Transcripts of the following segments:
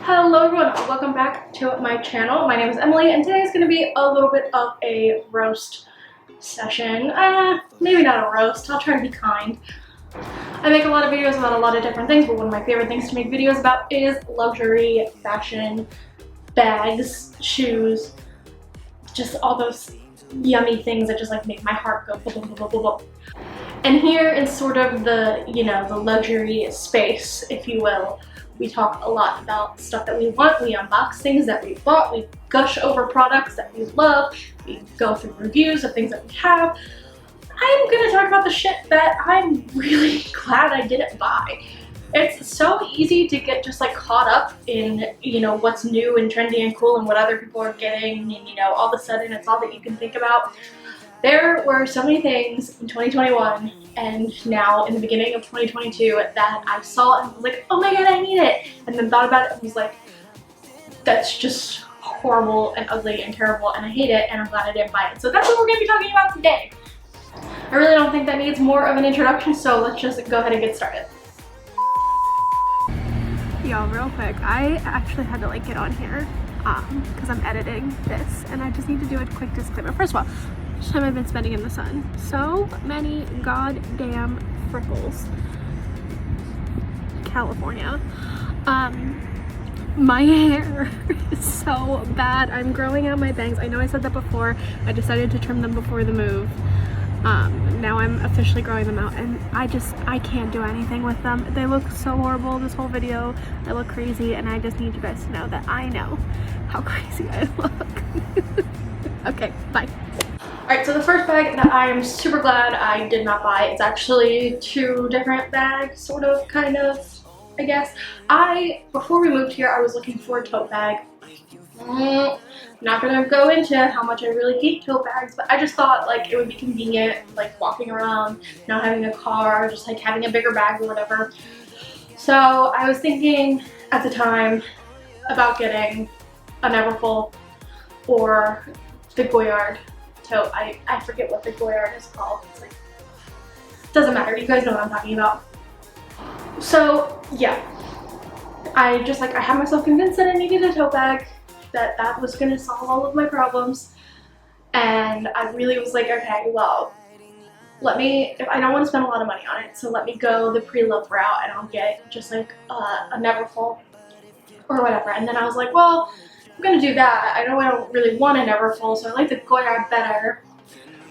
Hello everyone, welcome back to my channel. My name is Emily and today is going to be a little bit of a roast session. Maybe not a roast, I'll try to be kind. I make a lot of videos about a lot of different things, but one of my favorite things to make videos about is luxury, fashion, bags, shoes, just all those yummy things that just like make my heart go blah, blah, blah, blah, blah. And here in sort of the, the luxury space, if you will, we talk a lot about stuff that we want, we unbox things that we bought, we gush over products that we love, we go through reviews of things that we have. I'm gonna talk about the shit that I'm really glad I didn't buy. It's so easy to get just like caught up in, what's new and trendy and cool and what other people are getting, and all of a sudden it's all that you can think about. There were so many things in 2021 and now in the beginning of 2022 that I saw and was like, oh my god, I need it, and then thought about it and was like, that's just horrible and ugly and terrible and I hate it and I'm glad I didn't buy it. So that's what we're going to be talking about today. I really don't think that needs more of an introduction, so let's just go ahead and get started. Yo, real quick, I actually had to get on here because I'm editing this and I just need to do a quick disclaimer. First of all, time I've been spending in the sun. So many goddamn freckles. California. My hair is so bad. I'm growing out my bangs. I know I said that before. I decided to trim them before the move. Now I'm officially growing them out and I can't do anything with them. They look so horrible this whole video. I look crazy and I just need you guys to know that I know how crazy I look. Okay, bye. Alright, so the first bag that I am super glad I did not buy, it's actually two different bags, sort of, kind of, I guess. Before we moved here, I was looking for a tote bag. I'm not gonna go into how much I really hate tote bags, but I just thought it would be convenient, walking around, not having a car, just having a bigger bag or whatever. So I was thinking at the time about getting a Neverfull or the Goyard tote. I forget what the Goyard is called. It's doesn't matter, you guys know what I'm talking about. So yeah, I had myself convinced that I needed a tote bag, that was gonna solve all of my problems, and I really was like, okay, well, if I don't want to spend a lot of money on it, so let me go the pre-loved route and I'll get just a Neverfull or whatever. And then I was like, well, I'm gonna do that. I know I don't really want a Neverfull, so I like the Goyard better,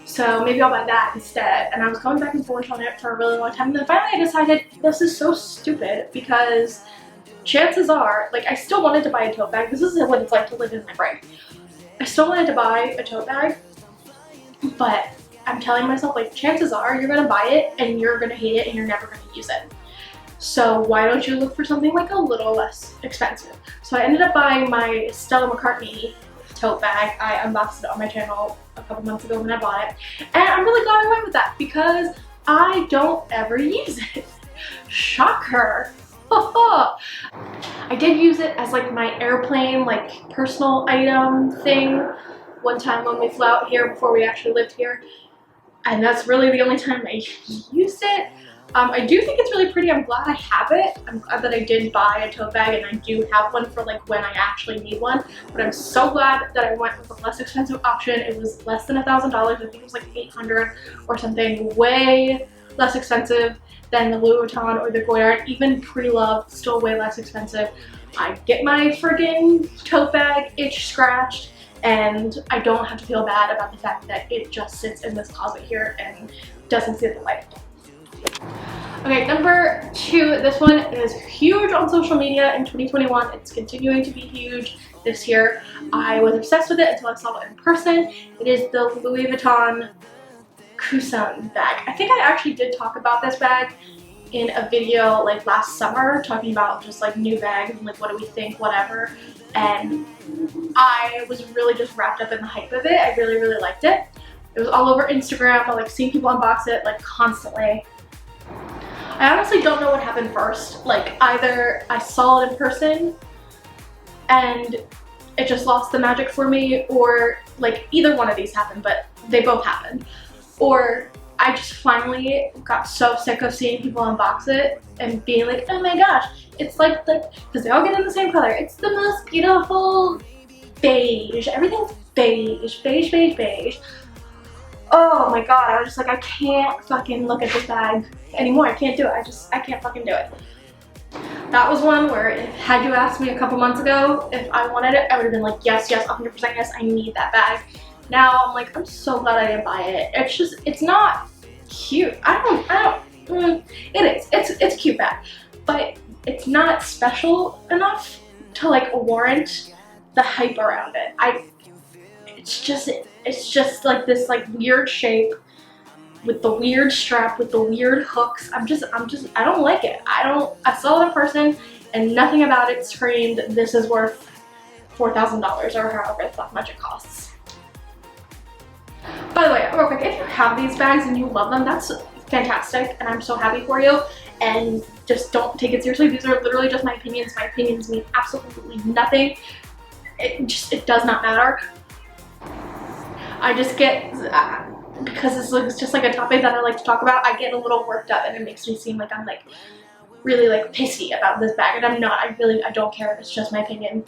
so maybe I'll buy that instead. And I was going back and forth on it for a really long time, and then finally I decided this is so stupid because chances are, I still wanted to buy a tote bag. This is what it's like to live in my brain. I still wanted to buy a tote bag, but I'm telling myself, chances are you're gonna buy it and you're gonna hate it and you're never gonna use it. So why don't you look for something a little less expensive? So I ended up buying my Stella McCartney tote bag. I unboxed it on my channel a couple months ago when I bought it. And I'm really glad I went with that because I don't ever use it. Shocker. I did use it as my airplane personal item thing one time when we flew out here before we actually lived here. And that's really the only time I used it. I do think it's really pretty. I'm glad I have it. I'm glad that I did buy a tote bag and I do have one for when I actually need one. But I'm so glad that I went with a less expensive option. It was less than $1,000. I think it was $800 or something. Way less expensive than the Louis Vuitton or the Goyard. Even pre-loved, still way less expensive. I get my friggin' tote bag itch scratched, and I don't have to feel bad about the fact that it just sits in this closet here and doesn't see the light. Okay, number two, this one is huge on social media in 2021. It's continuing to be huge this year. I was obsessed with it until I saw it in person. It is the Louis Vuitton Kusan bag. I think I actually did talk about this bag in a video last summer, talking about just new bags and what do we think, whatever. And I was really just wrapped up in the hype of it. I really, really liked it. It was all over Instagram. I seeing people unbox it constantly. I honestly don't know what happened first. Either I saw it in person and it just lost the magic for me, or either one of these happened, but they both happened. Or I just finally got so sick of seeing people unbox it and being like, oh my gosh, it's like the, because they all get in the same color, it's the most beautiful beige. Everything's beige, beige, beige, beige. Oh my god, I was just like, I can't fucking look at this bag anymore. I can't do it. I can't fucking do it. That was one where, had you asked me a couple months ago if I wanted it, I would have been like, yes, yes, 100% yes, I need that bag. Now I'm like, I'm so glad I didn't buy it. It's just, it's not cute. It's a cute bag, but it's not special enough to like warrant the hype around it. It's just like this like weird shape with the weird strap, with the weird hooks. I don't like it. I saw it in person and nothing about it screamed, this is worth $4,000 or however much it costs. By the way, real quick, if you have these bags and you love them, that's fantastic and I'm so happy for you. And just don't take it seriously. These are literally just my opinions. My opinions mean absolutely nothing. It does not matter. I just get, because it's just like a topic that I like to talk about, I get a little worked up and it makes me seem like I'm like really like pissy about this bag, and I'm not. I don't care. It's just my opinion.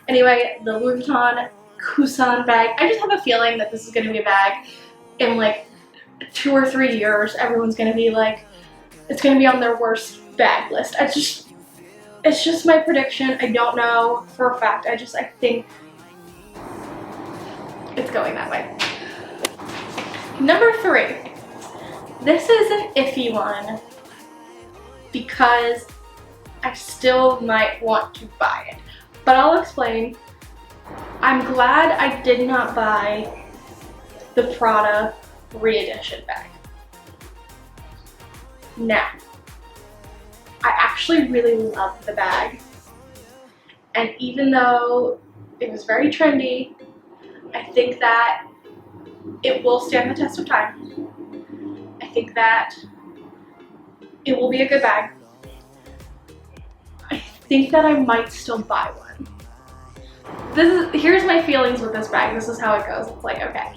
Anyway, the Louis Vuitton Kusan bag. I just have a feeling that this is going to be a bag in like 2 or 3 years. Everyone's going to be like, it's going to be on their worst bag list. It's just my prediction. I don't know for a fact. I think it's going that way. Number 3. This is an iffy one because I still might want to buy it, but I'll explain. I'm glad I did not buy the Prada Re-Edition bag. Now, I actually really love the bag, and even though it was very trendy, I think that it will stand the test of time. I think that it will be a good bag. I think that I might still buy one. Here's my feelings with this bag. This is how it goes. It's like, okay,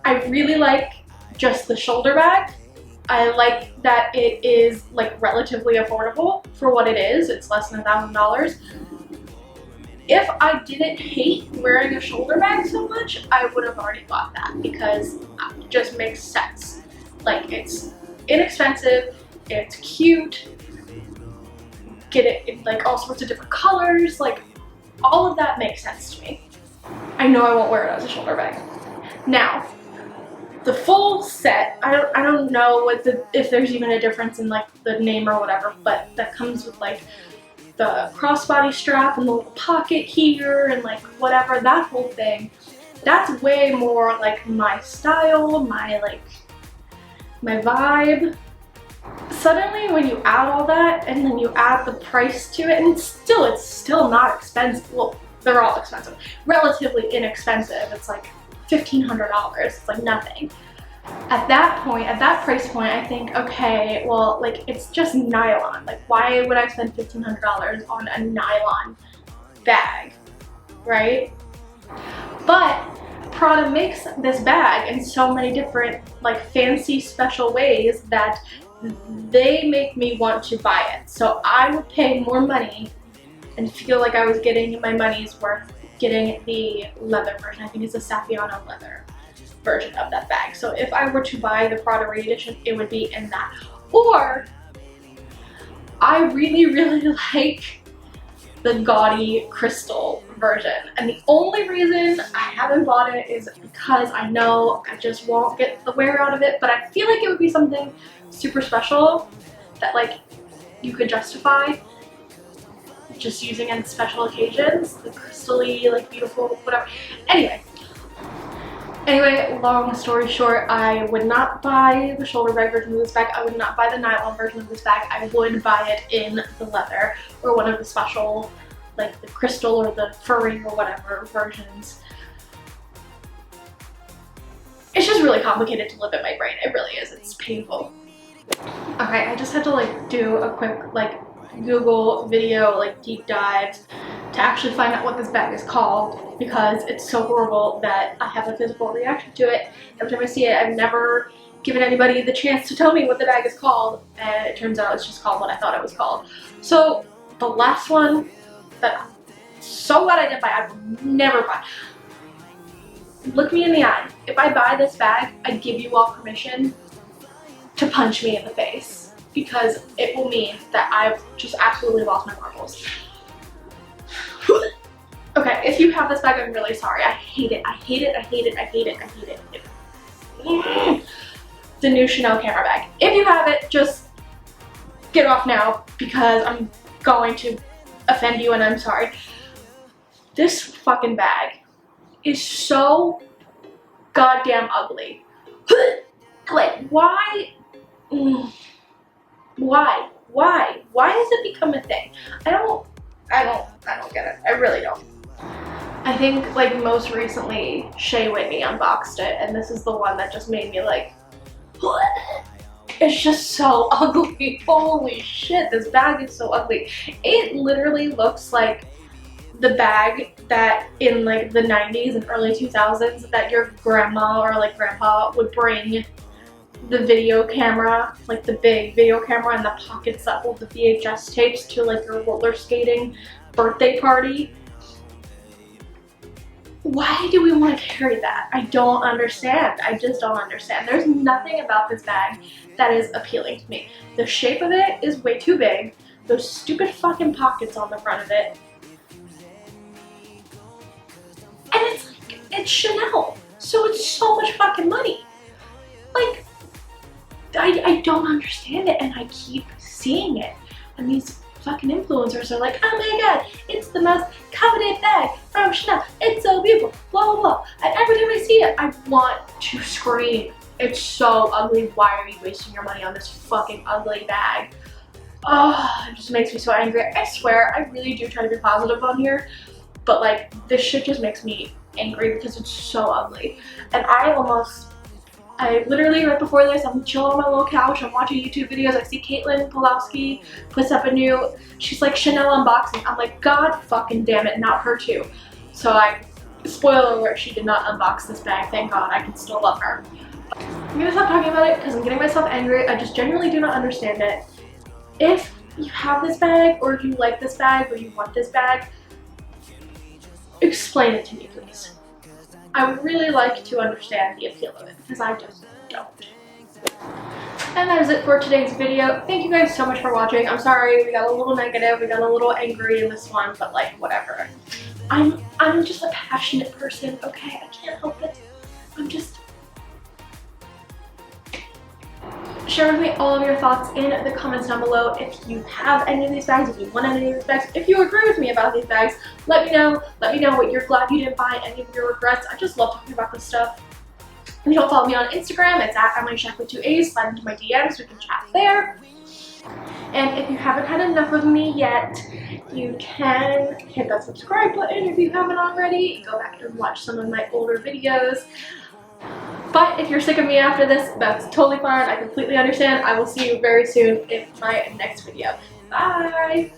I really like just the shoulder bag. I like that it is like relatively affordable for what it is. It's less than $1,000. If I didn't hate wearing a shoulder bag so much, I would have already bought that because it just makes sense. Like, it's inexpensive, it's cute, get it in like all sorts of different colors, like all of that makes sense to me. I know I won't wear it as a shoulder bag. Now, the full set, I don't know if there's even a difference in like the name or whatever, but that comes with like the crossbody strap and the little pocket here and like whatever, that whole thing, that's way more like my style, my vibe. Suddenly when you add all that and then you add the price to it, and it's still not expensive. Well, they're all expensive, relatively inexpensive. It's like $1,500. It's like nothing. At that point, at that price point, I think, okay, well, like, it's just nylon. Like, why would I spend $1,500 on a nylon bag, right? But Prada makes this bag in so many different, like, fancy, special ways that they make me want to buy it. So I would pay more money and feel like I was getting my money's worth getting the leather version. I think it's a Saffiano leather version of that bag. So if I were to buy the Prada Re-Edition, it would be in that. Or I really, really like the gaudy crystal version. And the only reason I haven't bought it is because I know I just won't get the wear out of it, but I feel like it would be something super special that like you could justify just using on special occasions. The crystally, like, beautiful, whatever. Anyway, long story short, I would not buy the shoulder bag version of this bag. I would not buy the nylon version of this bag. I would buy it in the leather or one of the special, like the crystal or the furry or whatever versions. It's just really complicated to live in my brain. It really is. It's painful. Okay, I just had to like do a quick like Google video like deep dive to actually find out what this bag is called, because it's so horrible that I have a physical reaction to it every time I see it. I've never given anybody the chance to tell me what the bag is called, and it turns out it's just called what I thought it was called. So the last one that I'm so glad I didn't buy, I will never buy. Look me in the eye. If I buy this bag, I give you all permission to punch me in the face, because it will mean that I've just absolutely lost my marbles. Okay, if you have this bag, I'm really sorry. I hate it. I hate it. I hate it. I hate it. I hate it. The new Chanel camera bag. If you have it, just get off now, because I'm going to offend you and I'm sorry. This fucking bag is so goddamn ugly. Like, why? Why? Why has it become a thing? I don't get it. I really don't. I think, like, most recently Shea Whitney unboxed it, and this is the one that just made me like, what? It's just so ugly. Holy shit, this bag is so ugly. It literally looks like the bag that in like the 90s and early 2000s that your grandma or like grandpa would bring the video camera, like the big video camera and the pockets that hold the VHS tapes, to like your roller skating birthday party. Why do we want to carry that? I don't understand. I just don't understand. There's nothing about this bag that is appealing to me. The shape of it is way too big. Those stupid fucking pockets on the front of it. And it's like, it's Chanel, so it's so much fucking money. Like, I don't understand it, and I keep seeing it. And these fucking influencers are like, oh my god, it's the most coveted bag from Chanel. It's so beautiful, blah, blah, blah. And every time I see it, I want to scream. It's so ugly. Why are you wasting your money on this fucking ugly bag? Oh, it just makes me so angry. I swear, I really do try to be positive on here, but like, this shit just makes me angry because it's so ugly. And I literally, right before this, I'm chilling on my little couch, I'm watching YouTube videos, I see Caitlin Pulowski puts up she's like, Chanel unboxing. I'm like, god fucking damn it, not her too. So spoiler alert, she did not unbox this bag, thank god, I can still love her. I'm gonna stop talking about it because I'm getting myself angry. I just genuinely do not understand it. If you have this bag, or if you like this bag, or you want this bag, explain it to me, please. I would really like to understand the appeal of it, because I just don't. And that is it for today's video. Thank you guys so much for watching. I'm sorry we got a little negative, we got a little angry in this one, but like, whatever. I'm just a passionate person, okay? I can't help it. Share with me all of your thoughts in the comments down below. If you have any of these bags, if you want any of these bags, if you agree with me about these bags, let me know. Let me know what you're glad you didn't buy, any of your regrets. I just love talking about this stuff. If you don't follow me on Instagram, it's at @EmilyShack with 2 A's. Slide into my DMs, we can chat there. And if you haven't had enough of me yet, you can hit that subscribe button if you haven't already. Go back and watch some of my older videos. But if you're sick of me after this, that's totally fine. I completely understand. I will see you very soon in my next video. Bye!